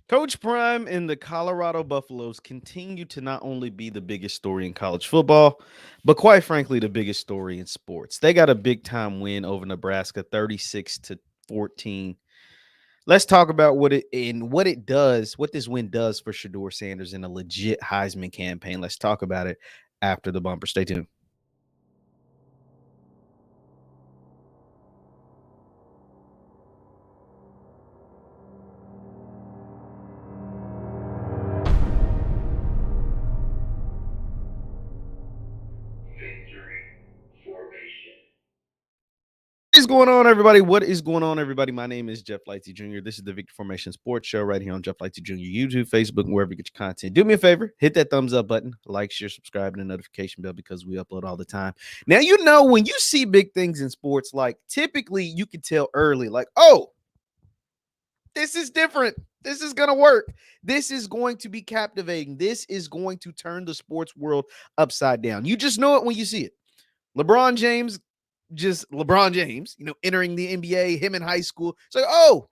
Coach Prime and the Colorado Buffaloes continue to not only be the biggest story in college football, but quite frankly, the biggest story in sports. They got a big time win over Nebraska, 36-14. Let's talk about what it does, what this win does for Shedeur Sanders in a legit Heisman campaign. Let's talk about it after the bumper. Stay tuned. What is going on, everybody? What is going on, everybody? My name is Jeff Lightsy Jr. This is the Victory Formation Sports Show right here on Jeff Lightsy Jr. YouTube, Facebook, and wherever you get your content. Do me a favor, hit that thumbs up button, like, share, subscribe, and the notification bell because we upload all the time. Now, you know, when you see big things in sports, like typically you can tell early, like, oh, this is different. This is going to work. This is going to be captivating. This is going to turn the sports world upside down. You just know it when you see it. LeBron James, entering the NBA, him in high school. It's like, oh,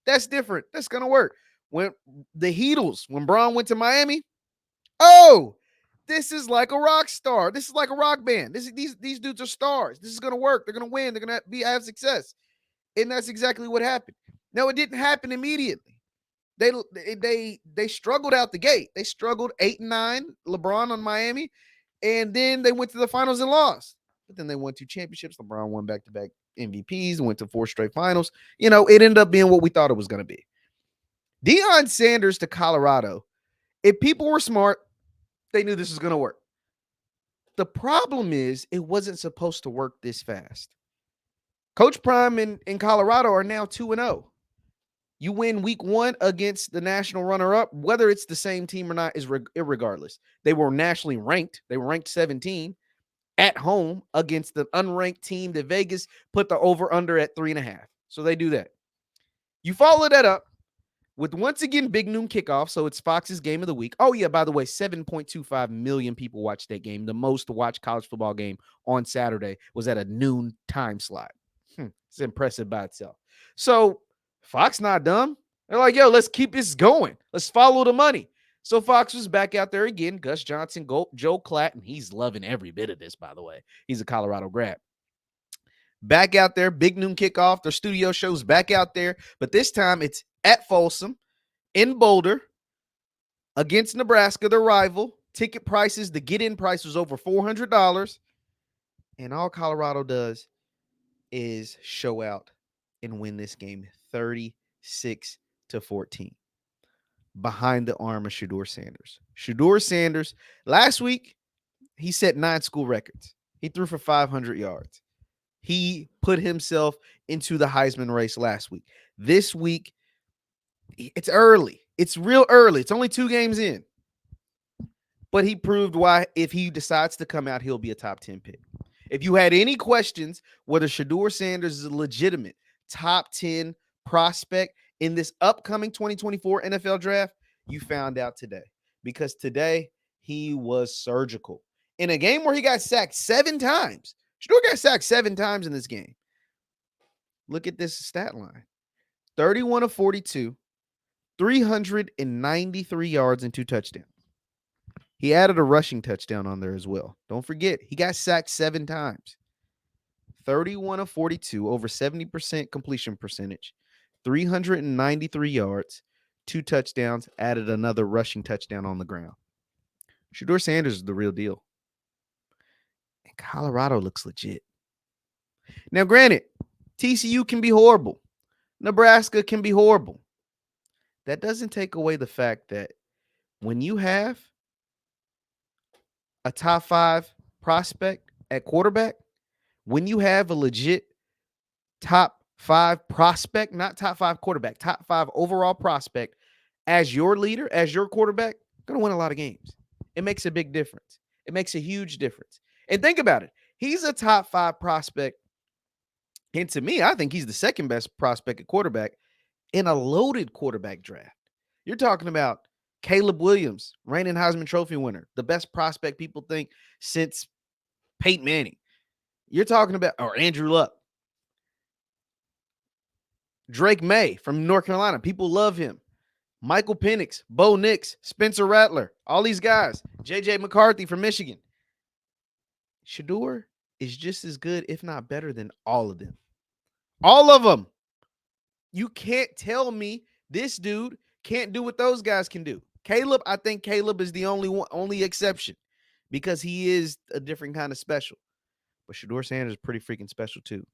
that's different. That's going to work. When the Heatles, when Braun went to Miami, oh, this is like a rock star. This is like a rock band. These dudes are stars. This is going to work. They're going to win. They're going to have success. And that's exactly what happened. No, it didn't happen immediately. They struggled out the gate. They struggled 8-9, LeBron on Miami, and then they went to the finals and lost. But then they won 2 championships. LeBron won back-to-back MVPs and went to 4 straight finals. You know, it ended up being what we thought it was going to be. Deion Sanders to Colorado. If people were smart, they knew this was going to work. The problem is it wasn't supposed to work this fast. Coach Prime in Colorado are now 2-0. You win week 1 against the national runner-up, whether it's the same team or not is irregardless. They were nationally ranked. They were ranked 17 at home against the unranked team that Vegas put the over-under at 3.5. So they do that. You follow that up with, once again, big noon kickoff. So it's Fox's game of the week. Oh, yeah, by the way, 7.25 million people watched that game. The most watched college football game on Saturday was at a noon time slot. It's impressive by itself. So Fox not dumb. They're like, yo, let's keep this going. Let's follow the money. So Fox was back out there again. Gus Johnson, Joe Clatton. He's loving every bit of this, by the way. He's a Colorado grad. Back out there, big noon kickoff. Their studio show's back out there. But this time it's at Folsom in Boulder against Nebraska, their rival. Ticket prices, the get-in price was over $400. And all Colorado does is show out and win this game 36-14 behind the arm of Shedeur Sanders. Shedeur Sanders, last week, he set 9 school records. He threw for 500 yards. He put himself into the Heisman race last week. This week, it's early. It's real early. It's only 2 games in. But he proved why, if he decides to come out, he'll be a top 10 pick. If you had any questions whether Shedeur Sanders is a legitimate top 10 prospect in this upcoming 2024 NFL draft, you found out today. Because today he was surgical. In a game where he got sacked 7 times. Shedeur got sacked 7 times in this game. Look at this stat line. 31 of 42, 393 yards and 2 touchdowns. He added a rushing touchdown on there as well. Don't forget, he got sacked 7 times. 31 of 42, over 70% completion percentage, 393 yards, 2 touchdowns, added another rushing touchdown on the ground. Shedeur Sanders is the real deal. And Colorado looks legit. Now, granted, TCU can be horrible. Nebraska can be horrible. That doesn't take away the fact that when you have a top 5 prospect at quarterback, when you have a legit top 5 prospect, not top 5 quarterback, top 5 overall prospect as your leader, as your quarterback, going to win a lot of games. It makes a big difference. It makes a huge difference. And think about it. He's a top 5 prospect. And to me, I think he's the second best prospect at quarterback in a loaded quarterback draft. You're talking about Caleb Williams, reigning Heisman Trophy winner, the best prospect people think since Peyton Manning. You're talking about, or Andrew Luck. Drake May from North Carolina. People love him. Michael Penix, Bo Nix, Spencer Rattler, all these guys, J.J. McCarthy from Michigan. Shedeur is just as good, if not better than all of them. All of them. You can't tell me this dude can't do what those guys can do. Caleb, I think Caleb is the only exception because he is a different kind of special. But Shedeur Sanders is pretty freaking special too.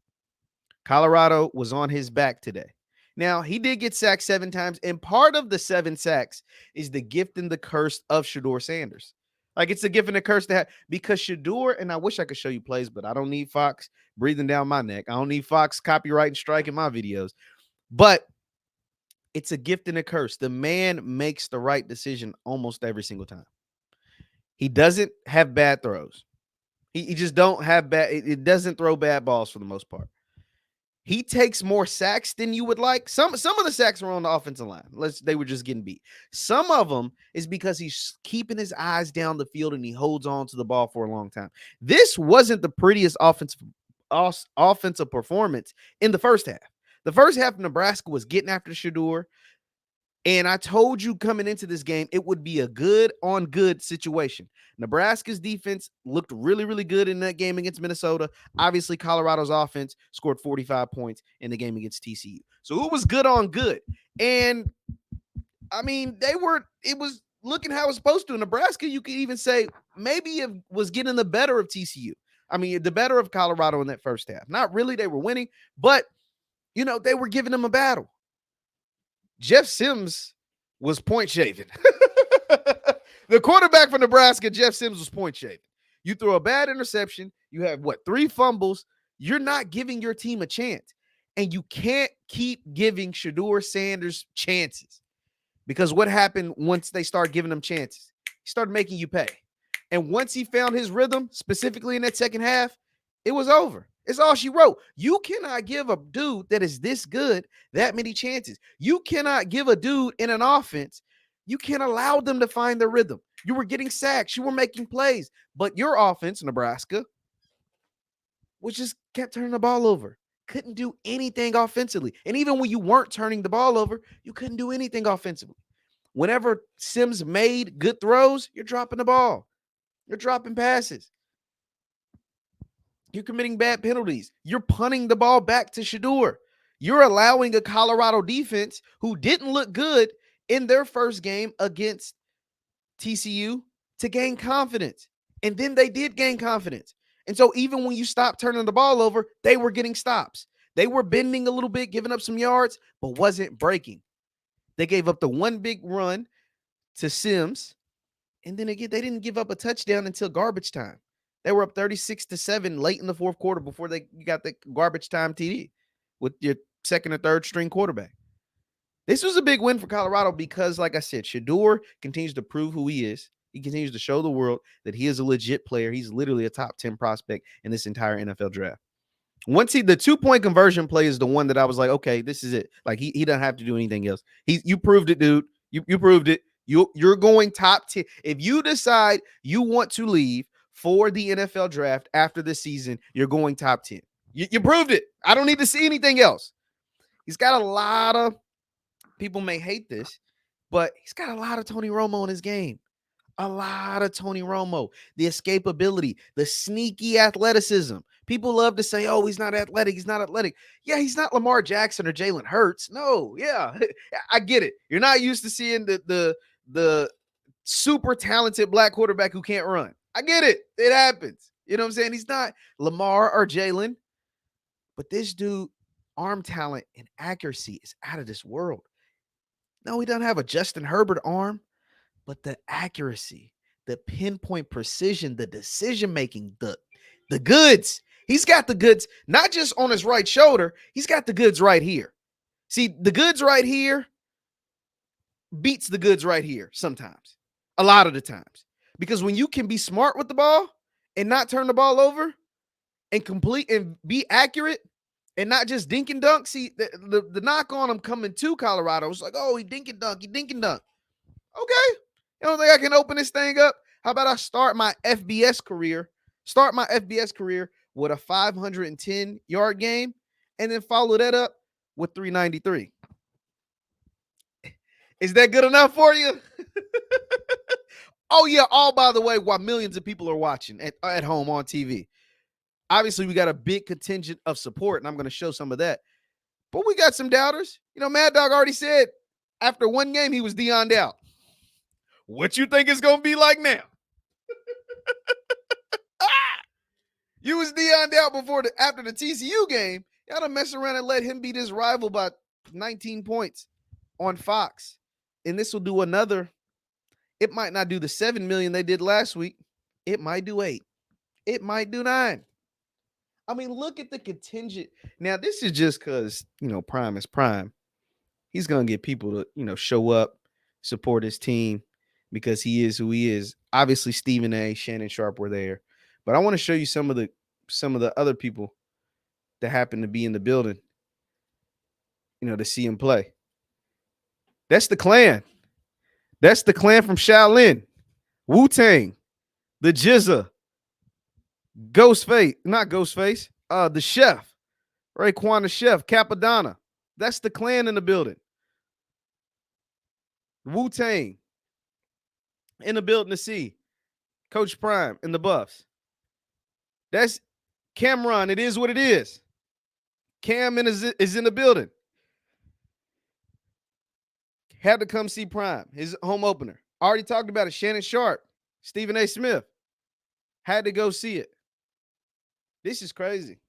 Colorado was on his back today. Now, he did get sacked 7 times, and part of the 7 sacks is the gift and the curse of Shedeur Sanders. Like, it's a gift and a curse to have, because Shedeur, and I wish I could show you plays, but I don't need Fox breathing down my neck. I don't need Fox copyright striking my videos. But it's a gift and a curse. The man makes the right decision almost every single time. He doesn't have bad throws. He just don't have bad. It doesn't throw bad balls for the most part. He takes more sacks than you would like. Some of the sacks were on the offensive line. They were just getting beat. Some of them is because he's keeping his eyes down the field and he holds on to the ball for a long time. This wasn't the prettiest offensive performance in the first half. The first half of Nebraska was getting after Shedeur. And I told you coming into this game, it would be a good on good situation. Nebraska's defense looked really, really good in that game against Minnesota. Obviously, Colorado's offense scored 45 points in the game against TCU. So it was good on good. And I mean, it was looking how it was supposed to. Nebraska, you could even say maybe it was getting the better of TCU. I mean, the better of Colorado in that first half. Not really, they were winning, but they were giving them a battle. Jeff Sims was point shaving. The quarterback for Nebraska, Jeff Sims, was point shaving. You throw a bad interception. You have 3 fumbles. You're not giving your team a chance. And you can't keep giving Shedeur Sanders chances. Because what happened once they start giving him chances? He started making you pay. And once he found his rhythm, specifically in that second half, it was over. It's all she wrote. You cannot give a dude that is this good that many chances. You cannot give a dude in an offense. You can't allow them to find their rhythm. You were getting sacks. You were making plays. But your offense, Nebraska, was just kept turning the ball over. Couldn't do anything offensively. And even when you weren't turning the ball over, you couldn't do anything offensively. Whenever Sims made good throws, you're dropping the ball. You're dropping passes. You're committing bad penalties. You're punting the ball back to Shedeur. You're allowing a Colorado defense who didn't look good in their first game against TCU to gain confidence. And then they did gain confidence. And so even when you stopped turning the ball over, they were getting stops. They were bending a little bit, giving up some yards, but wasn't breaking. They gave up the one big run to Sims, and then again, they didn't give up a touchdown until garbage time. They were up 36-7 late in the fourth quarter before they got the garbage time TD with your second or third string quarterback. This was a big win for Colorado because, like I said, Shedeur continues to prove who he is. He continues to show the world that he is a legit player. He's literally a top 10 prospect in this entire NFL draft. Once the 2-point conversion play is the one that I was like, okay, this is it. Like he doesn't have to do anything else. You proved it, dude. You proved it. You're going top 10. If you decide you want to leave for the NFL draft after the season, you're going top 10. You proved it. I don't need to see anything else. He's got a lot of people may hate this, but he's got a lot of Tony Romo in his game. A lot of Tony Romo. The escapability, the sneaky athleticism. People love to say, oh, he's not athletic. He's not athletic. Yeah, he's not Lamar Jackson or Jalen Hurts. No, yeah, I get it. You're not used to seeing the super talented black quarterback who can't run. I get it. It happens. You know what I'm saying? He's not Lamar or Jalen. But this dude, arm talent and accuracy is out of this world. No, he doesn't have a Justin Herbert arm, but the accuracy, the pinpoint precision, the decision-making, the goods. He's got the goods, not just on his right shoulder. He's got the goods right here. See, the goods right here beats the goods right here sometimes, a lot of the times. Because when you can be smart with the ball and not turn the ball over and complete and be accurate and not just dink and dunk. See, the knock on him coming to Colorado was like, oh, he dink and dunk. Okay. You don't think I can open this thing up? How about I start my FBS career with a 510-yard game and then follow that up with 393. Is that good enough for you? Oh, yeah. All by the way, while millions of people are watching at home on TV. Obviously, we got a big contingent of support, and I'm going to show some of that. But we got some doubters. Mad Dog already said after one game he was Deion out. What you think it's going to be like now? You was Deion out after the TCU game. Y'all done mess around and let him beat his rival by 19 points on Fox. And this will do another. It might not do the 7 million they did last week. It might do 8. It might do 9. I mean, look at the contingent. Now, this is just because, Prime is Prime. He's going to get people to, show up, support his team because he is who he is. Obviously, Stephen A., Shannon Sharp were there. But I want to show you some of the other people that happen to be in the building, to see him play. That's the clan. That's the clan from Shaolin, Wu-Tang, the Jizza, Ghostface, not Ghostface, the Chef, Raekwon the Chef, Capadonna. That's the clan in the building. Wu-Tang in the building to see. Coach Prime in the Buffs. That's Cameron. It is what it is. Cam is in the building. Had to come see Prime, his home opener. Already talked about it. Shannon Sharp, Stephen A. Smith. Had to go see it. This is crazy.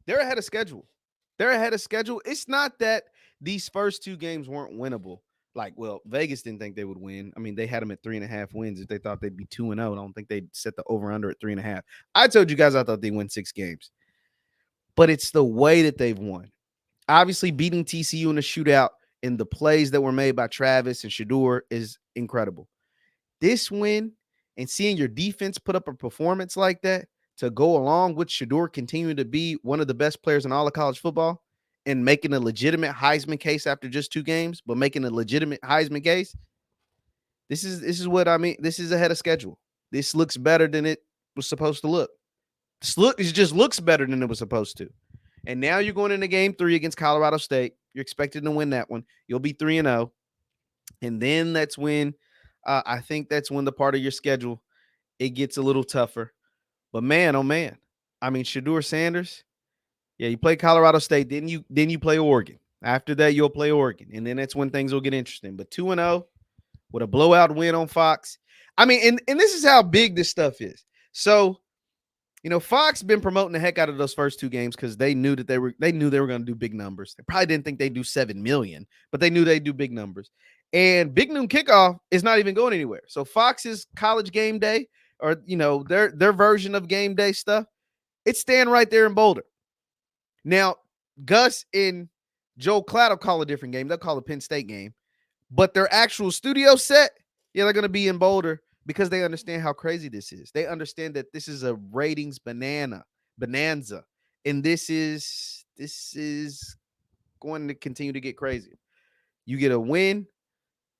They're ahead of schedule. It's not that these first 2 games weren't winnable. Vegas didn't think they would win. I mean, they had them at 3.5 wins. If they thought they'd be 2-0, I don't think they'd set the over-under at 3.5. I told you guys I thought they'd win 6 games. But it's the way that they've won. Obviously, beating TCU in a shootout and the plays that were made by Travis and Shedeur is incredible. This win and seeing your defense put up a performance like that to go along with Shedeur continuing to be one of the best players in all of college football and making a legitimate Heisman case after just 2 games, but making a legitimate Heisman case. This is what I mean. This is ahead of schedule. This looks better than it was supposed to look. It just looks better than it was supposed to. And now you're going into game 3 against Colorado State. You're expected to win that one. You'll be 3-0. And then that's when I think that's when the part of your schedule, it gets a little tougher. But man, oh man. I mean, Shedeur Sanders, yeah, you play Colorado State, then you play Oregon. After that, you'll play Oregon. And then that's when things will get interesting. But 2-0 with a blowout win on Fox. I mean, and this is how big this stuff is. So, Fox been promoting the heck out of those first 2 games because they knew they were going to do big numbers. They probably didn't think they'd do 7 million, but they knew they'd do big numbers. And Big Noon Kickoff is not even going anywhere. So Fox's college game day, or their version of game day stuff, it's staying right there in Boulder. Now, Gus and Joel Klatt will call a different game. They'll call a Penn State game. But their actual studio set, yeah, they're going to be in Boulder because they understand how crazy this is. They understand that this is a ratings bonanza. And this is going to continue to get crazier. You get a win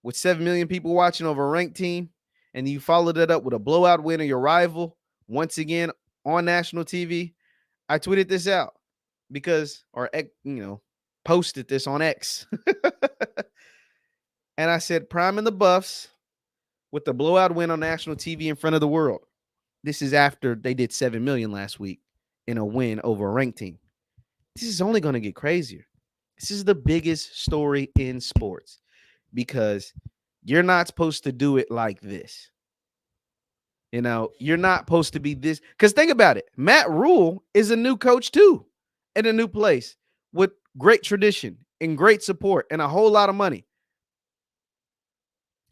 with 7 million people watching over a ranked team, and you follow that up with a blowout win of your rival once again on national TV. I tweeted this out posted this on X. And I said, Prime and the Buffs with the blowout win on national TV in front of the world. This is after they did 7 million last week in a win over a ranked team. This is only going to get crazier. This is the biggest story in sports because you're not supposed to do it like this. You're not supposed to be this. Because think about it. Matt Rule is a new coach too in a new place with great tradition and great support and a whole lot of money.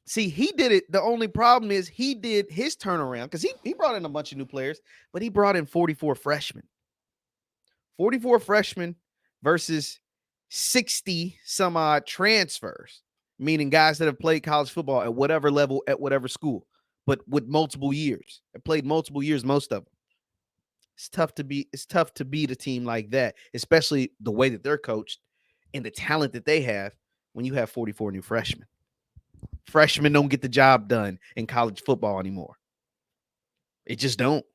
See, he did it. The only problem is he did his turnaround because he brought in a bunch of new players, but he brought in 44 freshmen. 44 freshmen versus 60 some odd transfers, meaning guys that have played college football at whatever level, at whatever school, but with multiple years. They played multiple years, most of them. It's tough to beat a team like that, especially the way that they're coached and the talent that they have when you have 44 new freshmen. Freshmen don't get the job done in college football anymore. They just don't.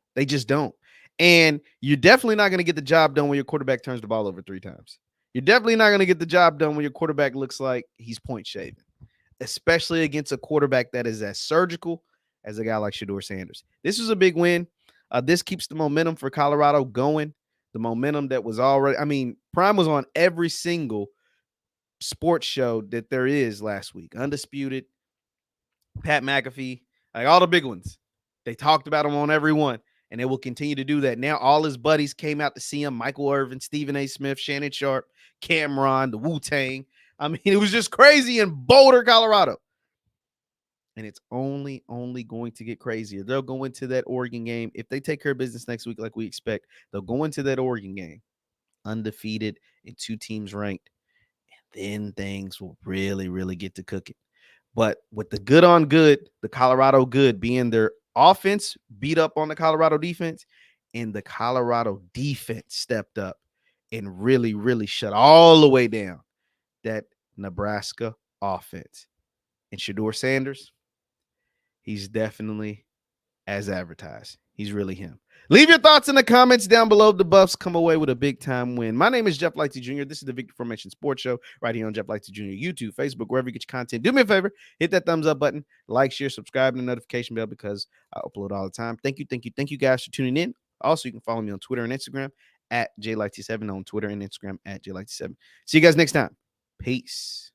And you're definitely not going to get the job done when your quarterback turns the ball over 3 times. You're definitely not going to get the job done when your quarterback looks like he's point shaving. especially against a quarterback that is as surgical as a guy like Shedeur Sanders. This was a big win. This keeps the momentum for Colorado going. The momentum that was already, I mean, Prime was on every single sports show that there is last week. Undisputed, Pat McAfee, like all the big ones. They talked about him on every one, and they will continue to do that. Now, all his buddies came out to see him: Michael Irvin, Stephen A. Smith, Shannon Sharp, Cameron, the Wu-Tang. I mean, it was just crazy in Boulder, Colorado. And it's only going to get crazier. They'll go into that Oregon game. If they take care of business next week like we expect, they'll go into that Oregon game undefeated and 2 teams ranked. And then things will really get to cooking. But with the good on good, the Colorado good being their offense beat up on the Colorado defense, and the Colorado defense stepped up and really shut all the way down that Nebraska offense. And Shedeur Sanders, he's definitely as advertised. He's really him. Leave your thoughts in the comments down below. The Buffs come away with a big-time win. My name is Jeff Lightsy Jr. This is the Victory Formation Sports Show right here on Jeff Lightsy Jr. YouTube, Facebook, wherever you get your content. Do me a favor, hit that thumbs up button, like, share, subscribe, and the notification bell because I upload all the time. Thank you guys for tuning in. Also, you can follow me on Twitter and Instagram at JLightsy7, on Twitter and Instagram at JLightsy7. See you guys next time. Peace.